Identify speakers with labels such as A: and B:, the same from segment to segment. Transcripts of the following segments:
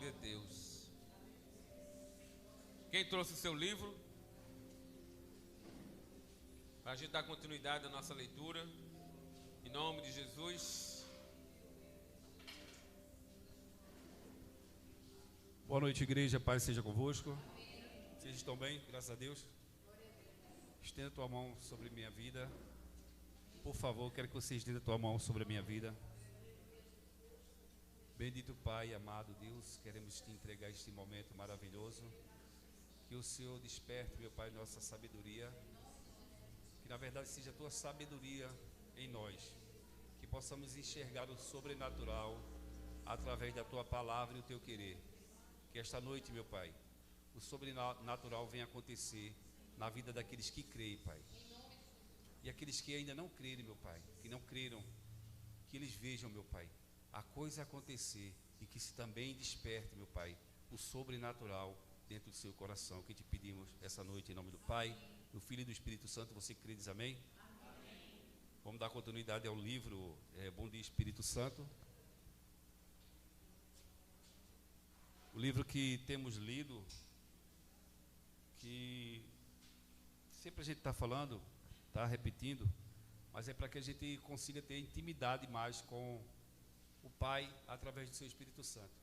A: Glória a Deus. Quem trouxe o seu livro? Para a gente dar continuidade à nossa leitura. Em nome de Jesus.
B: Boa noite, igreja. Paz seja convosco. Vocês estão bem? Graças a Deus. Estenda a tua mão sobre minha vida. Por favor, quero que você estenda a tua mão sobre a minha vida. Bendito Pai, amado Deus, queremos te entregar este momento maravilhoso. Que o Senhor desperte, meu Pai, nossa sabedoria. Que na verdade seja a tua sabedoria em nós. Que possamos enxergar o sobrenatural através da tua palavra e o teu querer. Que esta noite, meu Pai, o sobrenatural venha acontecer na vida daqueles que creem, Pai. E aqueles que ainda não crerem, meu Pai, que não creram, que eles vejam, meu Pai, a coisa acontecer e que se também desperte, meu Pai, o sobrenatural dentro do seu coração. Que te pedimos essa noite em nome do Pai, do Filho e do Espírito Santo. Você crê, diz amém? Amém. Vamos dar continuidade ao livro Bom Dia Espírito Santo. O livro que temos lido, que sempre a gente está falando, está repetindo, mas é para que a gente consiga ter intimidade mais com o Pai através do seu Espírito Santo.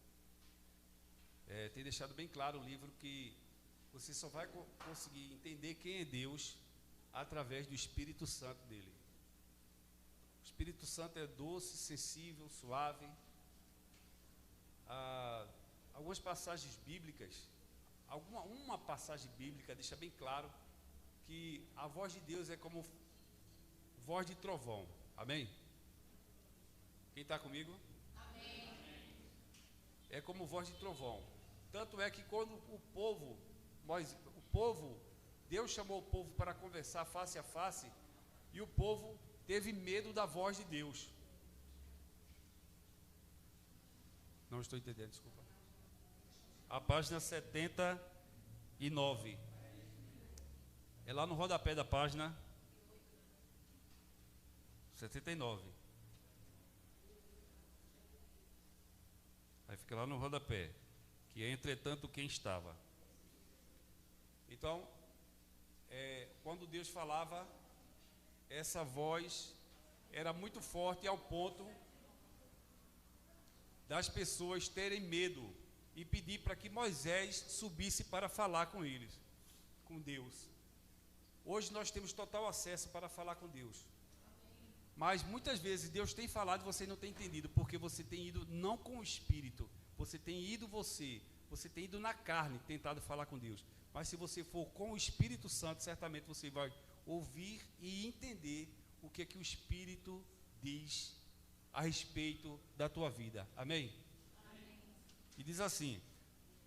B: Tem deixado bem claro o livro que você só vai conseguir entender quem é Deus através do Espírito Santo dele. O Espírito Santo é doce, sensível, suave. Algumas passagens bíblicas, uma passagem bíblica deixa bem claro que a voz de Deus é como voz de trovão. Amém? Quem está comigo? Amém. É como voz de trovão. Tanto é que quando Deus chamou o povo para conversar face a face, e o povo teve medo da voz de Deus. Não estou entendendo, desculpa. A página 79. É lá no rodapé da página 79. Aí fica lá no rodapé. Que é entretanto quem estava. Então, quando Deus falava, essa voz era muito forte ao ponto das pessoas terem medo e pedir para que Moisés subisse para falar com eles, com Deus. Hoje nós temos total acesso para falar com Deus. Mas muitas vezes Deus tem falado e você não tem entendido, porque você tem ido não com o Espírito, você tem ido na carne, tentado falar com Deus. Mas se você for com o Espírito Santo, certamente você vai ouvir e entender o que é que o Espírito diz a respeito da tua vida. Amém? Amém. E diz assim,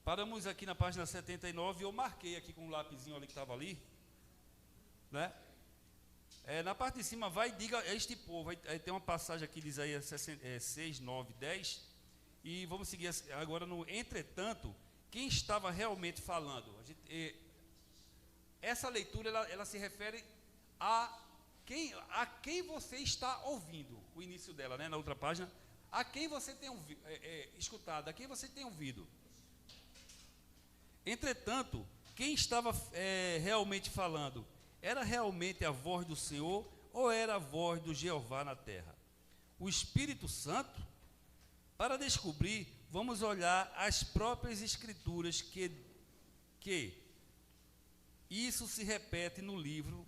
B: paramos aqui na página 79, eu marquei aqui com um lapisinho ali que estava ali, né? Na parte de cima, vai e diga a este povo. Aí tem uma passagem aqui, diz aí 6, 9, 10. E vamos seguir agora no entretanto, quem estava realmente falando. Essa leitura ela se refere a quem você está ouvindo. O início dela, né, na outra página. A quem você tem escutado, a quem você tem ouvido. Entretanto, quem estava realmente falando? Era realmente a voz do Senhor ou era a voz do Jeová na terra? O Espírito Santo? Para descobrir, vamos olhar as próprias Escrituras que isso se repete no livro.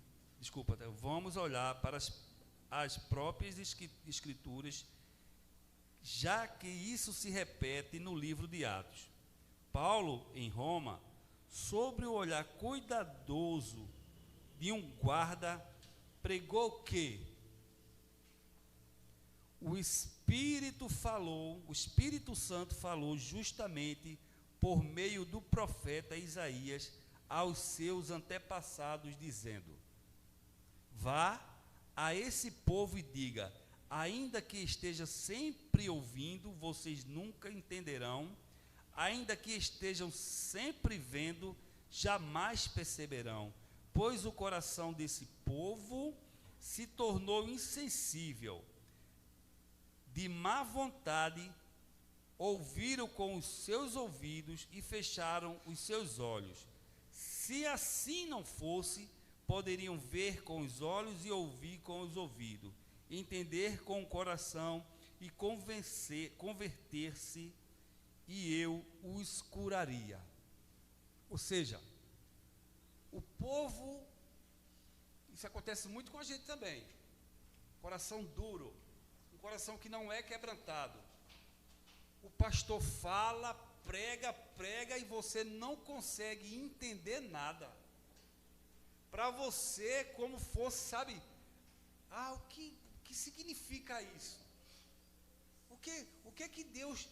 B: Vamos olhar para as próprias Escrituras, já que isso se repete no livro de Atos. Paulo, em Roma, sobre o olhar cuidadoso de um guarda, pregou que o Espírito Santo falou justamente por meio do profeta Isaías aos seus antepassados, dizendo: vá a esse povo e diga, ainda que esteja sempre ouvindo, vocês nunca entenderão, ainda que estejam sempre vendo, jamais perceberão, pois o coração desse povo se tornou insensível, de má vontade ouviram com os seus ouvidos e fecharam os seus olhos. Se assim não fosse, poderiam ver com os olhos e ouvir com os ouvidos, entender com o coração e converter-se, e eu os curaria. Ou seja, o povo, isso acontece muito com a gente também, coração duro, um coração que não é quebrantado. O pastor fala, prega e você não consegue entender nada. Para você, como fosse, sabe, o que significa isso? O que Deus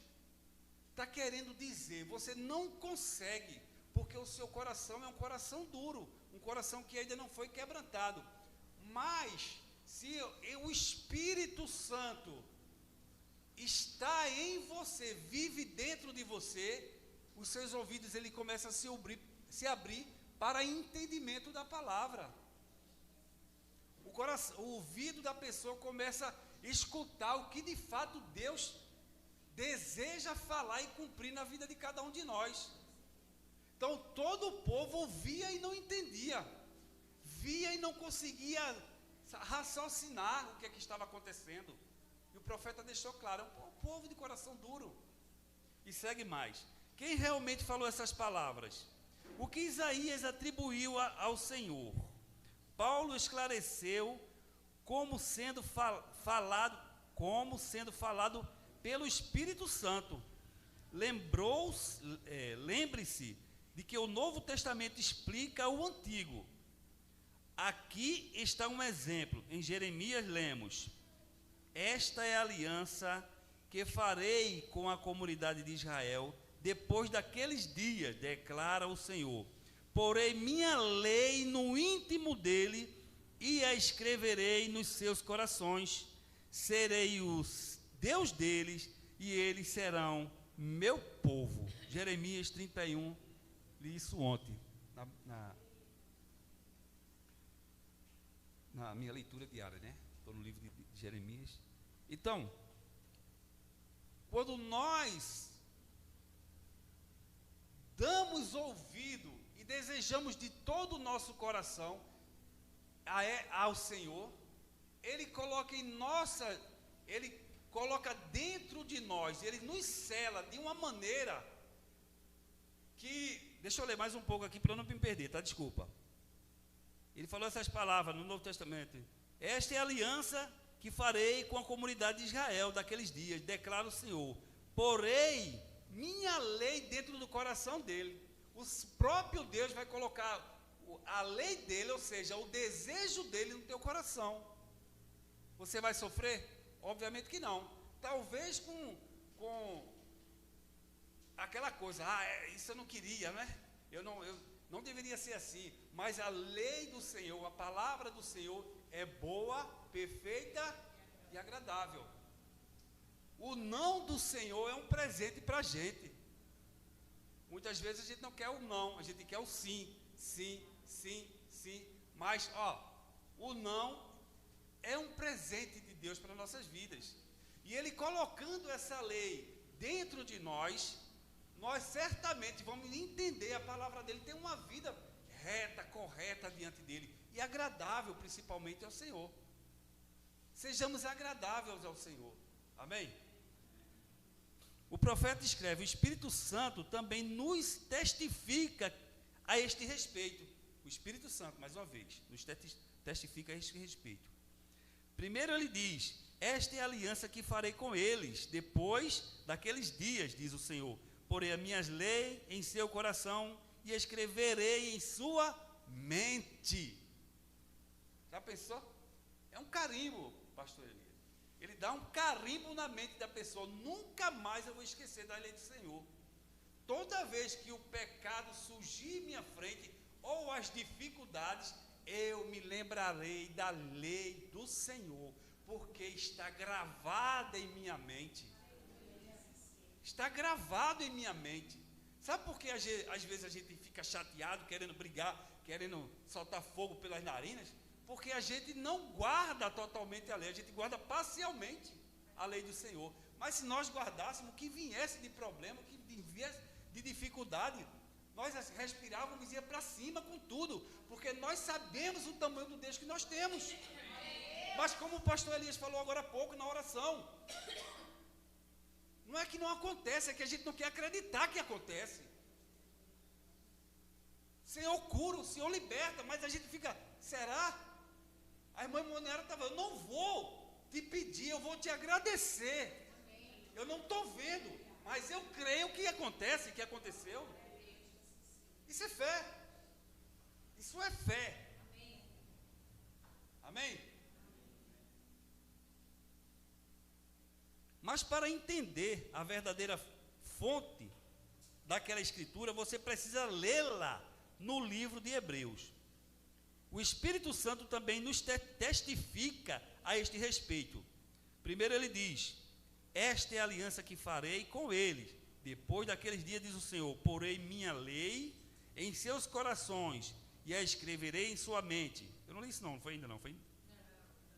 B: está querendo dizer? Você não consegue, porque o seu coração é um coração duro, um coração que ainda não foi quebrantado. Mas, se o Espírito Santo está em você, vive dentro de você, os seus ouvidos ele começa a se abrir para entendimento da palavra. O ouvido da pessoa começa a escutar o que de fato Deus deseja falar e cumprir na vida de cada um de nós. Então todo o povo ouvia e não entendia, via e não conseguia raciocinar o que estava acontecendo. E o profeta deixou claro, é um povo de coração duro. E segue mais. Quem realmente falou essas palavras? O que Isaías atribuiu ao Senhor? Paulo esclareceu como sendo falado pelo Espírito Santo. Lembre-se de que o Novo Testamento explica o Antigo. Aqui está um exemplo. Em Jeremias lemos: esta é a aliança que farei com a comunidade de Israel depois daqueles dias, declara o Senhor. Porei minha lei no íntimo dele e a escreverei nos seus corações. Serei o Deus deles e eles serão meu povo. Jeremias 31, li isso ontem, na minha leitura diária, né? Estou no livro de Jeremias. Então, quando nós damos ouvido e desejamos de todo o nosso coração ao Senhor, Ele coloca Ele coloca dentro de nós, Ele nos sela de uma maneira que, deixa eu ler mais um pouco aqui para eu não me perder, tá? Desculpa. Ele falou essas palavras no Novo Testamento: esta é a aliança que farei com a comunidade de Israel daqueles dias, declara o Senhor. Porei minha lei dentro do coração dele. O próprio Deus vai colocar a lei dele, ou seja, o desejo dele no teu coração. Você vai sofrer? Obviamente que não. Talvez com aquela coisa, isso eu não queria, né? Eu não deveria ser assim. Mas a lei do Senhor, a palavra do Senhor é boa, perfeita e agradável. O não do Senhor é um presente para a gente. Muitas vezes a gente não quer o não, a gente quer o sim, sim, sim, sim. Mas, o não é um presente de Deus para nossas vidas. E Ele colocando essa lei dentro de nós certamente vamos entender a palavra dEle, ter uma vida reta, correta diante dEle, e agradável principalmente ao Senhor. Sejamos agradáveis ao Senhor. Amém? O profeta escreve: o Espírito Santo também nos testifica a este respeito. O Espírito Santo, mais uma vez, nos testifica a este respeito. Primeiro ele diz: esta é a aliança que farei com eles, depois daqueles dias, diz o Senhor. Porei as minhas leis em seu coração e escreverei em sua mente. Já pensou? É um carimbo, pastor Elias. Ele dá um carimbo na mente da pessoa. Nunca mais eu vou esquecer da lei do Senhor. Toda vez que o pecado surgir em minha frente, ou as dificuldades, eu me lembrarei da lei do Senhor, porque está gravada em minha mente. Está gravado em minha mente. Sabe por que às vezes a gente fica chateado, querendo brigar, querendo soltar fogo pelas narinas? Porque a gente não guarda totalmente a lei, a gente guarda parcialmente a lei do Senhor. Mas se nós guardássemos o que viesse de problema, o que viesse de dificuldade, nós respirávamos e ia para cima com tudo, porque nós sabemos o tamanho do Deus que nós temos. Mas como o pastor Elias falou agora há pouco na oração, não é que não acontece, é que a gente não quer acreditar que acontece. O Senhor cura, o Senhor liberta, mas a gente fica, será? A irmã Monera estava, eu não vou te pedir, eu vou te agradecer. Eu não estou vendo, mas eu creio que acontece, que aconteceu. Isso é fé. Isso é fé. Amém? Mas para entender a verdadeira fonte daquela escritura, você precisa lê-la no livro de Hebreus. O Espírito Santo também nos testifica a este respeito. Primeiro ele diz, esta é a aliança que farei com eles. Depois daqueles dias, diz o Senhor, porei minha lei em seus corações e a escreverei em sua mente. Eu não li isso não foi ainda não, foi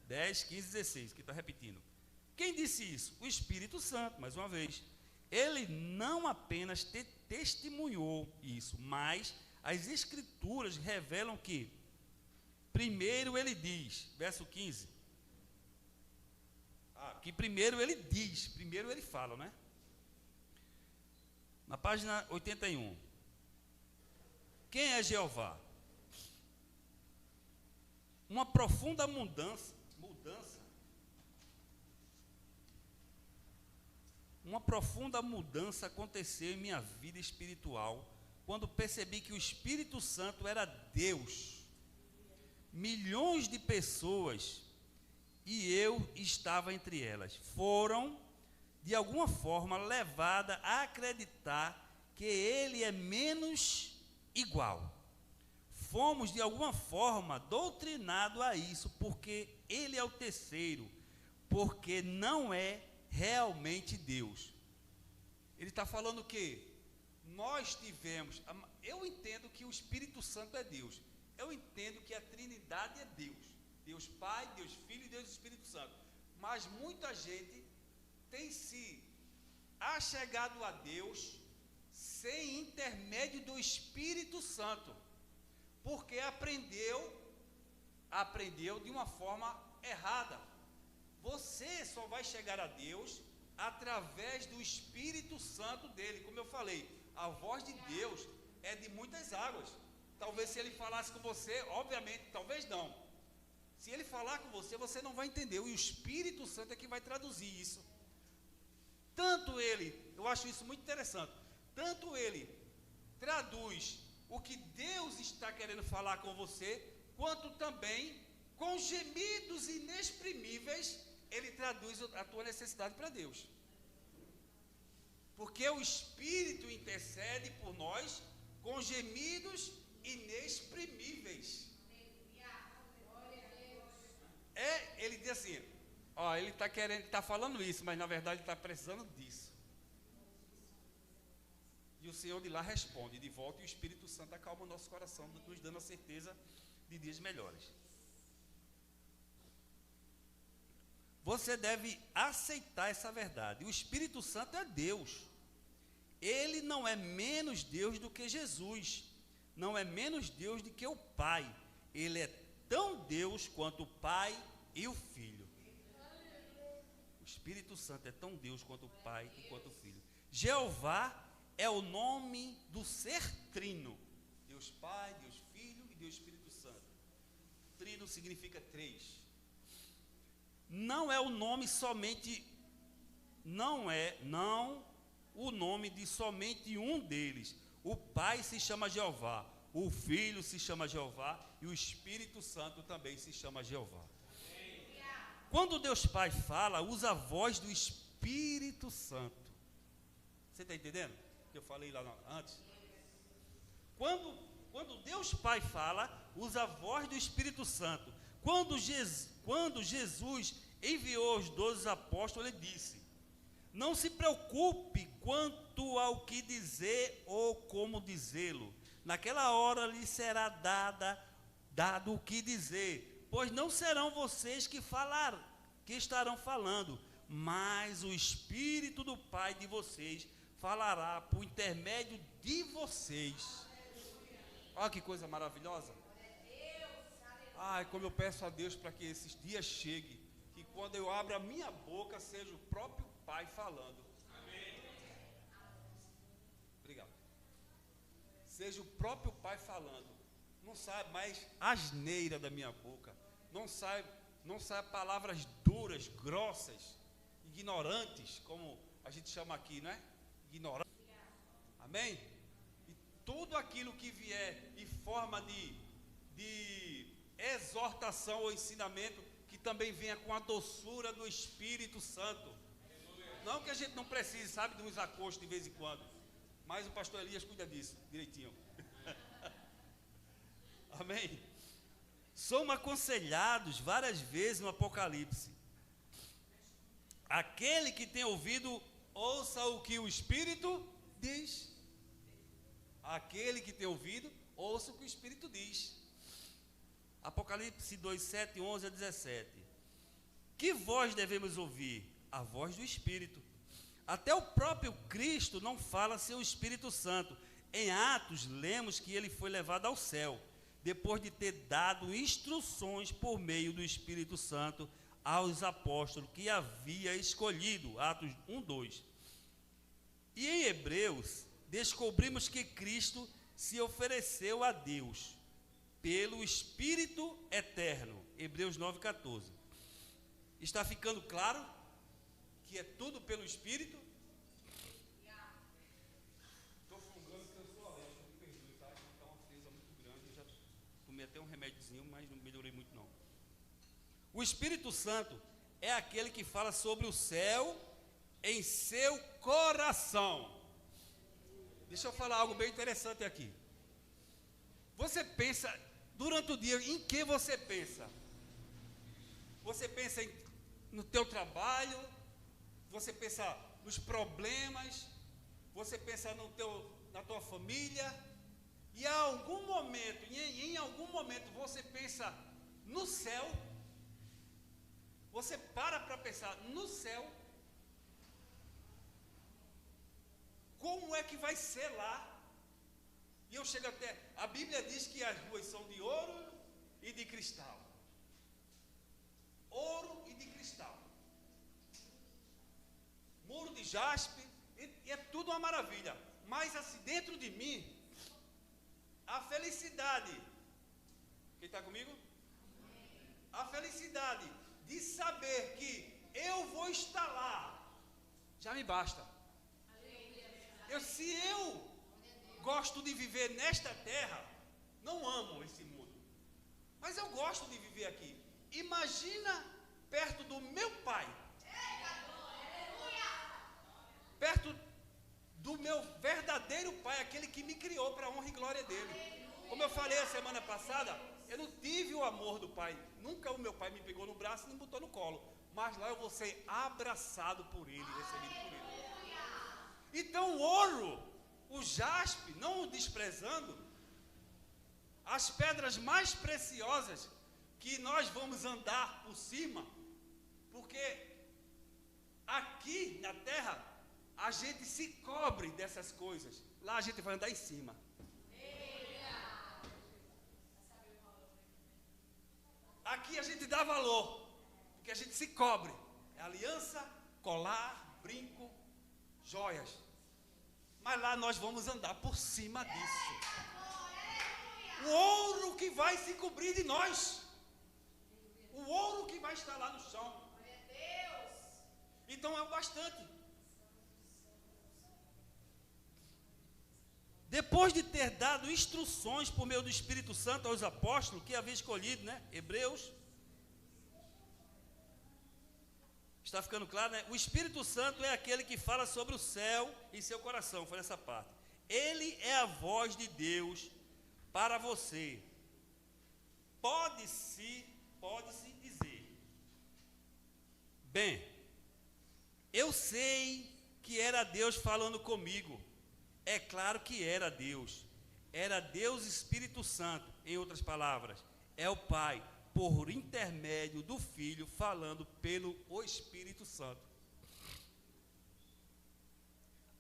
B: 10, 15, 16, que está repetindo. Quem disse isso? O Espírito Santo, mais uma vez. Ele não apenas testemunhou isso, mas as Escrituras revelam que, primeiro ele diz, verso 15, que primeiro ele diz, primeiro ele fala, né? Na página 81. Quem é Jeová? Uma profunda mudança, uma profunda mudança aconteceu em minha vida espiritual, quando percebi que o Espírito Santo era Deus. Milhões de pessoas, e eu estava entre elas, foram, de alguma forma, levadas a acreditar que ele é menos igual. Fomos, de alguma forma, doutrinados a isso, porque ele é o terceiro, porque não é realmente Deus. Ele está falando o quê? Nós tivemos, eu entendo que o Espírito Santo é Deus, eu entendo que a Trindade é Deus, Deus Pai, Deus Filho e Deus Espírito Santo, mas muita gente tem se achegado a Deus sem intermédio do Espírito Santo, porque aprendeu de uma forma errada. Você só vai chegar a Deus através do Espírito Santo dele. Como eu falei, a voz de Deus é de muitas águas. Talvez se ele falasse com você, obviamente, talvez não. Se ele falar com você, você não vai entender. E o Espírito Santo é que vai traduzir isso. Tanto ele, eu acho isso muito interessante, tanto ele traduz o que Deus está querendo falar com você, quanto também, com gemidos inexprimíveis, ele traduz a tua necessidade para Deus. Porque o Espírito intercede por nós com gemidos inexprimíveis. Ele diz assim, ele está falando isso, mas na verdade ele está precisando disso. E o Senhor de lá responde de volta, e o Espírito Santo acalma o nosso coração, nos dando a certeza de dias melhores. Você deve aceitar essa verdade. O Espírito Santo é Deus. Ele não é menos Deus do que Jesus. Não é menos Deus do que o Pai. Ele é tão Deus quanto o Pai e o Filho. O Espírito Santo é tão Deus quanto o Pai e quanto o Filho. Jeová é o nome do ser trino. Deus Pai, Deus Filho e Deus Espírito Santo. Trino significa três. Não é o nome somente, não o nome de somente um deles. O Pai se chama Jeová, o Filho se chama Jeová e o Espírito Santo também se chama Jeová. Quando Deus Pai fala, usa a voz do Espírito Santo. Você está entendendo o que eu falei lá antes? Quando Deus Pai fala, usa a voz do Espírito Santo. Quando Jesus enviou os 12 apóstolos, ele disse: não se preocupe quanto ao que dizer ou como dizê-lo. Naquela hora lhe será dado o que dizer, pois não serão vocês que estarão falando,
C: mas o Espírito do Pai de vocês falará por intermédio de vocês.
B: Olha que coisa maravilhosa. Ai, como eu peço a Deus para que esses dias cheguem, que quando eu abro a minha boca, seja o próprio Pai falando. Amém. Obrigado. Seja o próprio Pai falando. Não sai mais asneira da minha boca. Não sai palavras duras, grossas, ignorantes, como a gente chama aqui, não é? Ignorante. Amém? E tudo aquilo que vier em forma de exortação ou ensinamento, que também venha com a doçura do Espírito Santo. Não que a gente não precise, sabe, de uns acostos de vez em quando, mas o pastor Elias cuida disso direitinho. Amém?
C: Somos aconselhados várias vezes no Apocalipse. Aquele que tem ouvido, ouça o que o Espírito diz.
B: Aquele que tem ouvido, ouça o que o Espírito diz.
C: Apocalipse 2, 7, 11 a 17. Que voz devemos ouvir? A voz do Espírito. Até o próprio Cristo não fala sem o Espírito Santo. Em Atos, lemos que ele foi levado ao céu, depois de ter dado instruções por meio do Espírito Santo aos apóstolos que havia escolhido. Atos 1, 2. E em Hebreus, descobrimos que Cristo se ofereceu a Deus pelo Espírito Eterno. Hebreus 9, 14. Está ficando claro que é tudo pelo Espírito?
B: Estou fungando que eu sou alérgico, me perdoe, tá? Está uma fresa muito grande, eu já tomei até um remédiozinho, mas não melhorei muito não.
C: O Espírito Santo é aquele que fala sobre o céu em seu coração.
B: Deixa eu falar algo bem interessante aqui. Você pensa, durante o dia, em que você pensa? Você pensa no teu trabalho, você pensa nos problemas, você pensa na tua família, e em algum momento você pensa no céu. Você para pensar no céu. Como é que vai ser lá? E eu chego até, a Bíblia diz que as ruas são de ouro e de cristal. Ouro e de cristal. Muro de jaspe, e é tudo uma maravilha. Mas assim, dentro de mim, a felicidade. Quem está comigo? A felicidade de saber que eu vou estar lá, já me basta. Se eu gosto de viver nesta terra, não amo esse mundo, mas eu gosto de viver aqui. Imagina perto do meu pai, perto do meu verdadeiro pai, aquele que me criou para a honra e glória dele. Como eu falei a semana passada, eu não tive o amor do pai. Nunca o meu pai me pegou no braço e me botou no colo, mas lá eu vou ser abraçado por ele, recebido por ele. Então o ouro, o jaspe, não o desprezando, as pedras mais preciosas que nós vamos andar por cima, porque aqui na terra a gente se cobre dessas coisas, lá a gente vai andar em cima. Aqui a gente dá valor, porque a gente se cobre, é aliança, colar, brinco, joias. Mas lá nós vamos andar por cima disso. O ouro que vai se cobrir de nós. O ouro que vai estar lá no chão. Então é o bastante.
C: Depois de ter dado instruções por meio do Espírito Santo aos apóstolos que havia escolhido, né? Hebreus. Está ficando claro, né? O Espírito Santo é aquele que fala sobre o céu em seu coração. Foi nessa parte. Ele é a voz de Deus para você. Pode-se dizer: bem, eu sei que era Deus falando comigo. É claro que era Deus. Era Deus Espírito Santo. Em outras palavras, é o Pai, por intermédio do Filho, falando pelo Espírito Santo.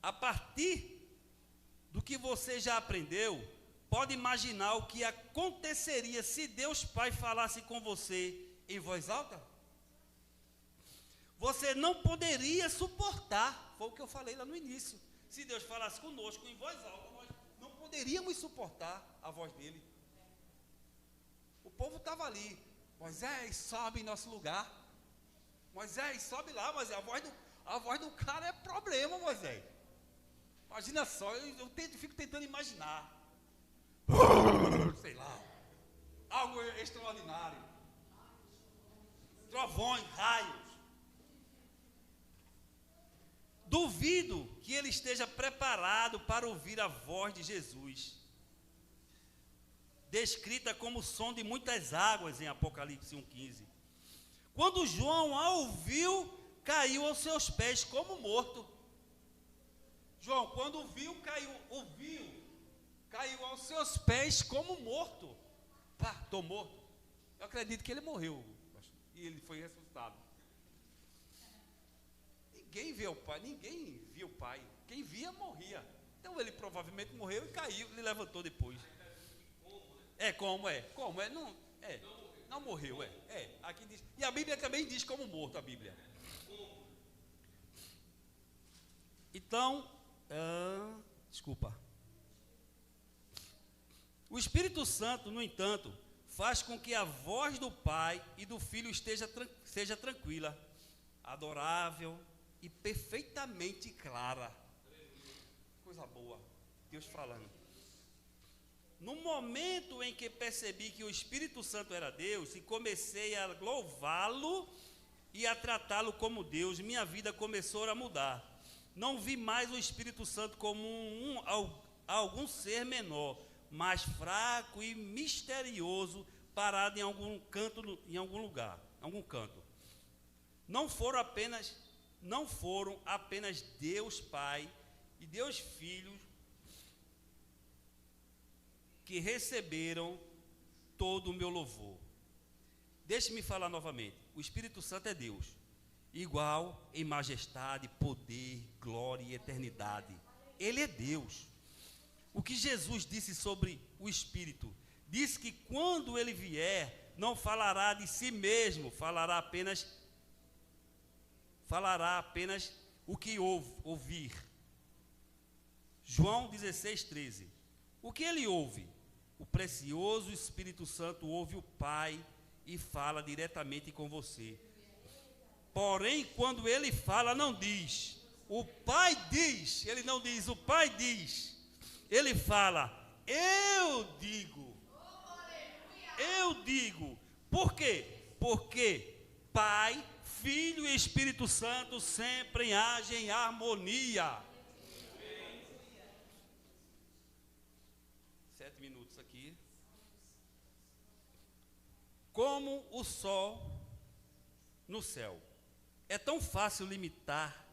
C: A partir do que você já aprendeu, pode imaginar o que aconteceria se Deus Pai falasse com você em voz alta? Você não poderia suportar, foi o que eu falei lá no início. Se Deus falasse conosco em voz alta, nós não poderíamos suportar a voz dele. O povo estava ali, Moisés, sobe em nosso lugar. Moisés, sobe lá, mas a voz do cara é problema, Moisés. Imagina só, fico tentando imaginar. Sei lá, algo extraordinário. Trovões, raios. Duvido que ele esteja preparado para ouvir a voz de Jesus, descrita como som de muitas águas em Apocalipse 1,15. Quando João a ouviu, caiu aos seus pés como morto. João, quando ouviu, caiu aos seus pés como morto. Pá, estou morto. Eu acredito que ele morreu e ele foi ressuscitado. Ninguém viu o pai. Quem via, morria. Então ele provavelmente morreu e caiu, ele levantou depois. Como é? Não morreu, aqui diz. E a Bíblia também diz como morto, a Bíblia. Então, desculpa. O Espírito Santo, no entanto, faz com que a voz do Pai e do Filho seja tranquila, adorável e perfeitamente clara. Coisa boa, Deus falando. No momento em que percebi que o Espírito Santo era Deus e comecei a louvá-lo e a tratá-lo como Deus, minha vida começou a mudar. Não vi mais o Espírito Santo como algum ser menor, mais fraco e misterioso, parado em algum canto, em algum lugar, algum canto. Não foram apenas Deus Pai e Deus Filho que receberam todo o meu louvor. Deixe-me falar novamente. O Espírito Santo é Deus, igual em majestade, poder, glória e eternidade. Ele é Deus. O que Jesus disse sobre o Espírito? Disse que quando ele vier, não falará de si mesmo, falará apenas o que ouvir. João 16:13. O que ele ouve? O precioso Espírito Santo ouve o Pai e fala diretamente com você. Porém, quando ele fala, não diz. O Pai diz, ele não diz, o Pai diz. Ele fala, eu digo. Por quê? Porque Pai, Filho e Espírito Santo sempre agem em harmonia. 7 minutos aqui. Como o sol no céu. É tão fácil limitar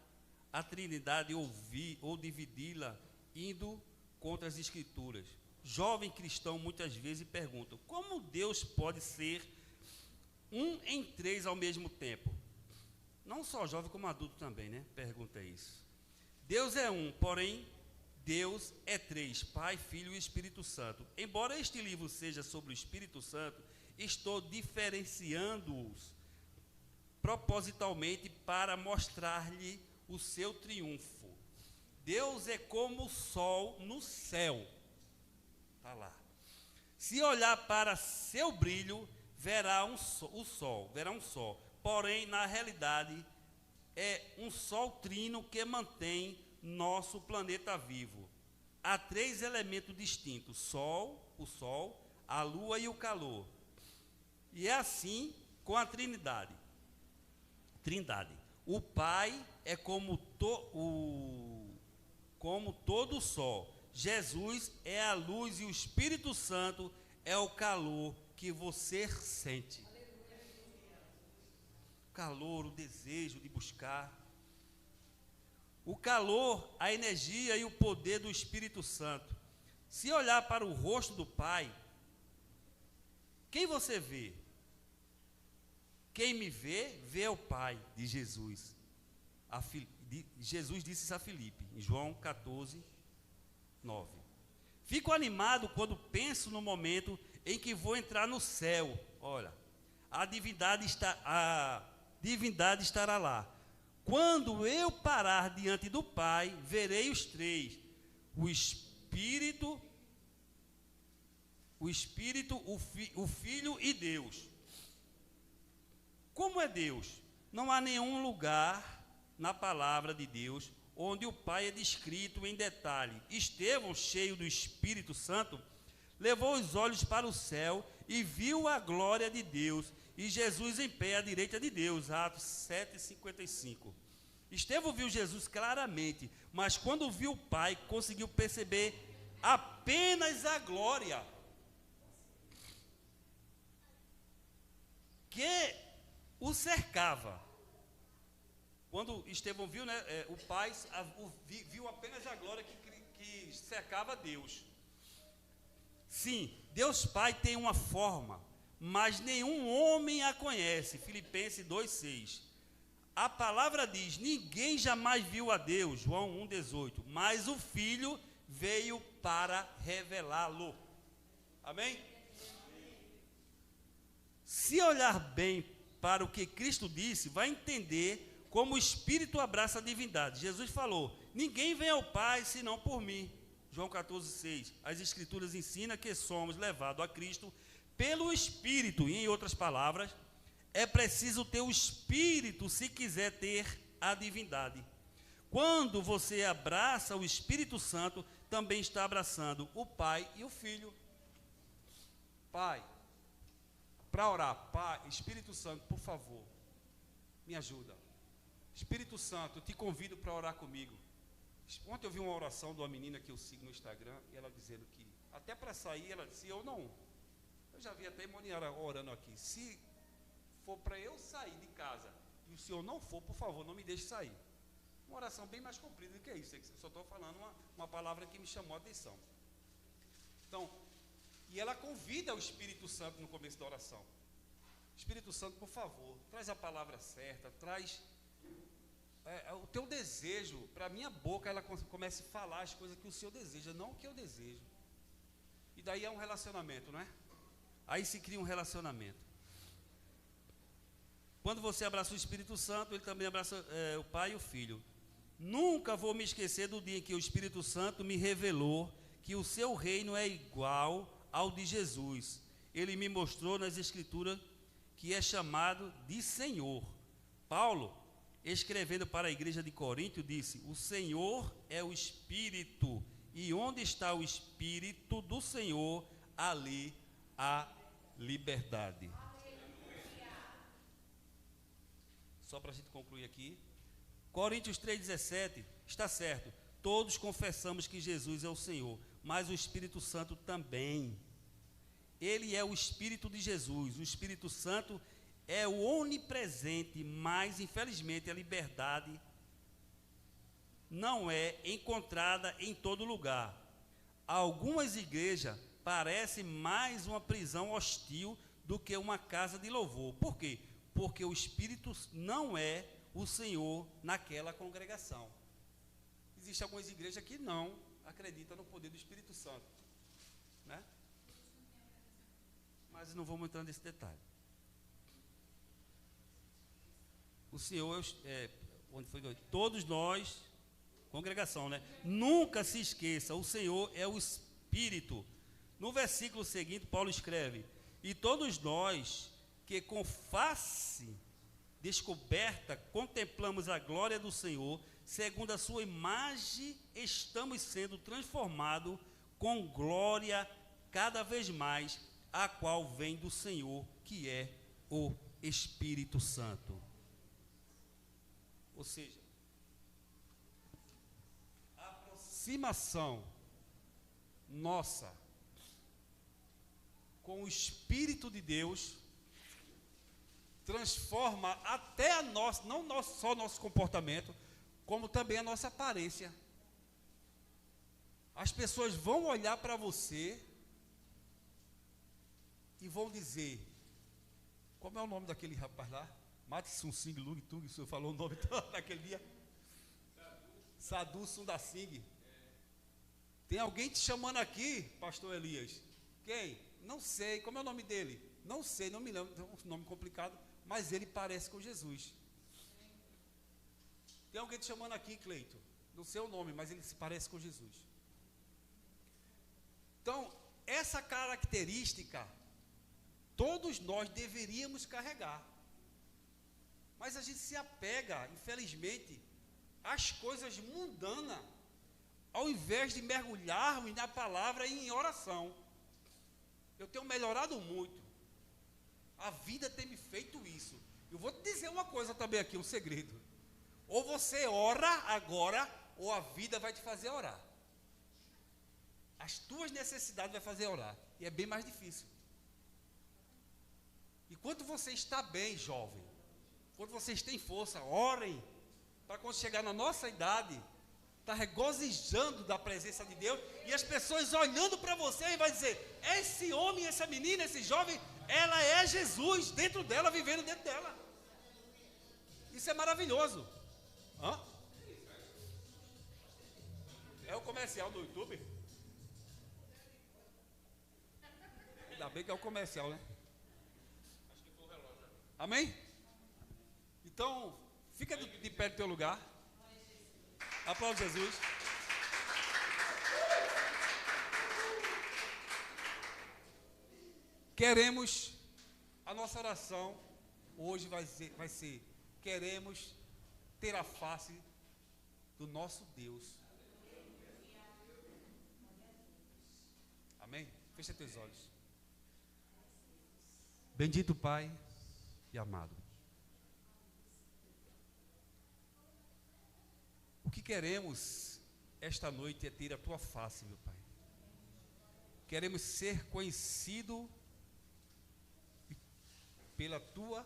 C: a Trindade ou dividi-la indo contra as Escrituras. Jovem cristão muitas vezes pergunta: como Deus pode ser um em três ao mesmo tempo? Não só jovem como adulto também, né? Pergunta isso. Deus é um, porém Deus é três: Pai, Filho e Espírito Santo. Embora este livro seja sobre o Espírito Santo, estou diferenciando-os propositalmente para mostrar-lhe o seu triunfo. Deus é como o sol no céu. Está lá. Se olhar para seu brilho, verá um sol. Porém, na realidade, é um sol trino que mantém nosso planeta vivo. Há 3 elementos distintos: o sol, a lua e o calor. E é assim com a Trindade. O Pai é como todo o sol. Jesus é a luz e o Espírito Santo é o calor que você sente. O calor, o desejo de buscar. O calor, a energia e o poder do Espírito Santo. Se olhar para o rosto do Pai, quem você vê? Quem me vê, vê o Pai de Jesus. Jesus disse isso a Filipe, em João 14, 9. Fico animado quando penso no momento em que vou entrar no céu. Olha, a divindade estará lá. Quando eu parar diante do Pai, verei os três: o Espírito, o Filho e Deus. Como é Deus? Não há nenhum lugar na palavra de Deus onde o Pai é descrito em detalhe. Estevão, cheio do Espírito Santo, levou os olhos para o céu e viu a glória de Deus, e Jesus em pé à direita de Deus. Atos 7:55. Estevão viu Jesus claramente, mas quando viu o Pai, conseguiu perceber apenas a glória que o cercava. Quando Estevão viu, o Pai viu apenas a glória que cercava Deus. Sim, Deus Pai tem uma forma, mas nenhum homem a conhece. Filipenses 2:6. A palavra diz: ninguém jamais viu a Deus. João 1:18. Mas o Filho veio para revelá-lo. Amém? Se olhar bem para o que Cristo disse, vai entender como o Espírito abraça a divindade. Jesus falou: ninguém vem ao Pai senão por mim. João 14:6. As Escrituras ensinam que somos levados a Cristo pelo Espírito. E, em outras palavras, é preciso ter o Espírito se quiser ter a divindade. Quando você abraça o Espírito Santo, também está abraçando o Pai e o Filho. Pai, para orar, Pai, Espírito Santo, por favor, me ajuda. Espírito Santo, eu te convido para orar comigo. Ontem eu vi uma oração de uma menina que eu sigo no Instagram, e ela dizendo que, até para sair, ela disse: eu já vi até Moniara orando aqui, se for para eu sair de casa, e o senhor não for, por favor, não me deixe sair. Uma oração bem mais comprida do que isso, eu só estou falando uma palavra que me chamou a atenção. Então, e ela convida o Espírito Santo no começo da oração: Espírito Santo, por favor, traz a palavra certa, traz o teu desejo, para a minha boca ela comece a falar as coisas que o Senhor deseja, não o que eu desejo. E daí é um relacionamento, não é? Aí se cria um relacionamento. Quando você abraça o Espírito Santo, ele também abraça o Pai e o Filho. Nunca vou me esquecer do dia em que o Espírito Santo me revelou que o seu reino é igual ao de Jesus. Ele me mostrou nas Escrituras que é chamado de Senhor. Paulo, escrevendo para a igreja de Corinto, disse: o Senhor é o Espírito, e onde está o Espírito do Senhor, ali há liberdade. Só para a gente concluir aqui, Coríntios 3,17, está certo, todos confessamos que Jesus é o Senhor, mas o Espírito Santo também. Ele é o Espírito de Jesus. O Espírito Santo é o onipresente, mas infelizmente a liberdade não é encontrada em todo lugar. Algumas igrejas parecem mais uma prisão hostil do que uma casa de louvor. Por quê? Porque o Espírito não é o Senhor naquela congregação. Existem algumas igrejas que não acreditam no poder do Espírito Santo, né? Mas não vamos entrar nesse detalhe. O Senhor onde foi? Todos nós, congregação, né? Nunca se esqueça, o Senhor é o Espírito. No versículo seguinte, Paulo escreve: e todos nós que com face descoberta contemplamos a glória do Senhor, segundo a sua imagem, estamos sendo transformados com glória cada vez mais, a qual vem do Senhor, que é o Espírito Santo. Ou seja, a aproximação nossa com o Espírito de Deus transforma até a nossa, não só nosso comportamento, como também a nossa aparência. As pessoas vão olhar para você e vão dizer: como é o nome daquele rapaz lá? Matson Sing Lung Tung, o senhor falou o nome naquele dia.
B: Sadhu Sundar Singh. Tem alguém te chamando aqui, pastor Elias. Quem? Não sei. Como é o nome dele? Não sei, não me lembro. É um nome complicado, mas ele parece com Jesus. Tem alguém te chamando aqui, Cleito. Não sei o nome, mas ele se parece com Jesus. Então, essa característica, todos nós deveríamos carregar. Mas a gente se apega, infelizmente, às coisas mundanas, ao invés de mergulharmos na palavra e em oração. Eu tenho melhorado muito. A vida tem me feito isso. Eu vou te dizer uma coisa também aqui, um segredo. Ou você ora agora, ou a vida vai te fazer orar. As tuas necessidades vai fazer orar. E é bem mais difícil. E quando você está bem, jovem, quando vocês têm força, orem, para quando chegar na nossa idade, estar regozijando da presença de Deus, e as pessoas olhando para você e vai dizer, esse homem, essa menina, esse jovem, ela é Jesus dentro dela, vivendo dentro dela. Isso é maravilhoso. Hã? É o comercial do YouTube? Ainda bem que é o comercial, né?
A: Acho que foi o relógio.
B: Amém? Então, fica de pé do teu lugar. Aplaude Jesus. Queremos, a nossa oração hoje vai ser, queremos ter a face do nosso Deus. Amém? Fecha teus olhos. Bendito Pai e amado. O que queremos esta noite é ter a tua face, meu Pai. Queremos ser conhecido pela tua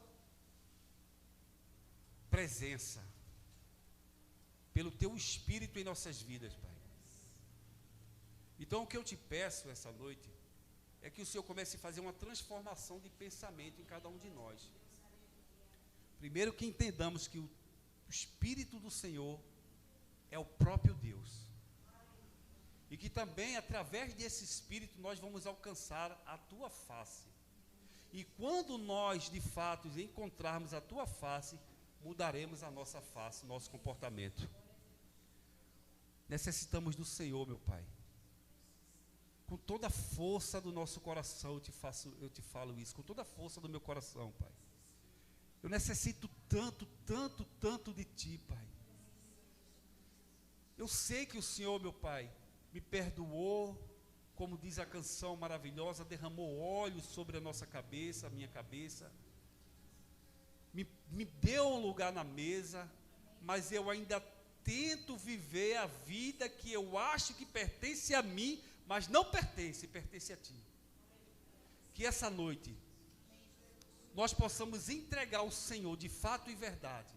B: presença, pelo teu Espírito em nossas vidas, Pai. Então o que eu te peço essa noite é que o Senhor comece a fazer uma transformação de pensamento em cada um de nós. Primeiro que entendamos que o Espírito do Senhor é o próprio Deus. E que também através desse Espírito nós vamos alcançar a tua face. E quando nós de fato encontrarmos a tua face, mudaremos a nossa face, nosso comportamento. Necessitamos do Senhor, meu Pai. Com toda a força do nosso coração eu te falo isso, com toda a força do meu coração, Pai. Eu necessito tanto de Ti, Pai. Eu sei que o Senhor, meu Pai, me perdoou, como diz a canção maravilhosa, derramou óleo sobre a nossa cabeça, a minha cabeça, me deu um lugar na mesa, mas eu ainda tento viver a vida que eu acho que pertence a mim, mas não pertence, pertence a Ti. Que essa noite nós possamos entregar ao Senhor de fato e verdade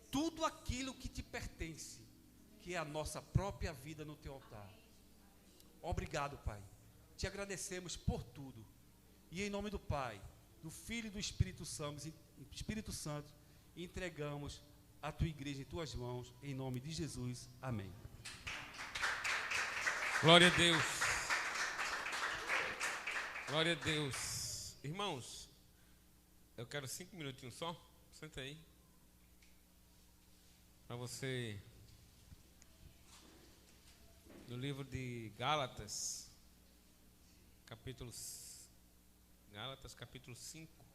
B: tudo aquilo que Te pertence, que é a nossa própria vida no Teu altar. Obrigado, Pai. Te agradecemos por tudo. E em nome do Pai, do Filho e do Espírito Santo, entregamos a Tua igreja em Tuas mãos, em nome de Jesus. Amém.
A: Glória a Deus. Glória a Deus. Irmãos, eu quero 5 minutinhos só. Senta aí. Para você... No livro de Gálatas, capítulo 5.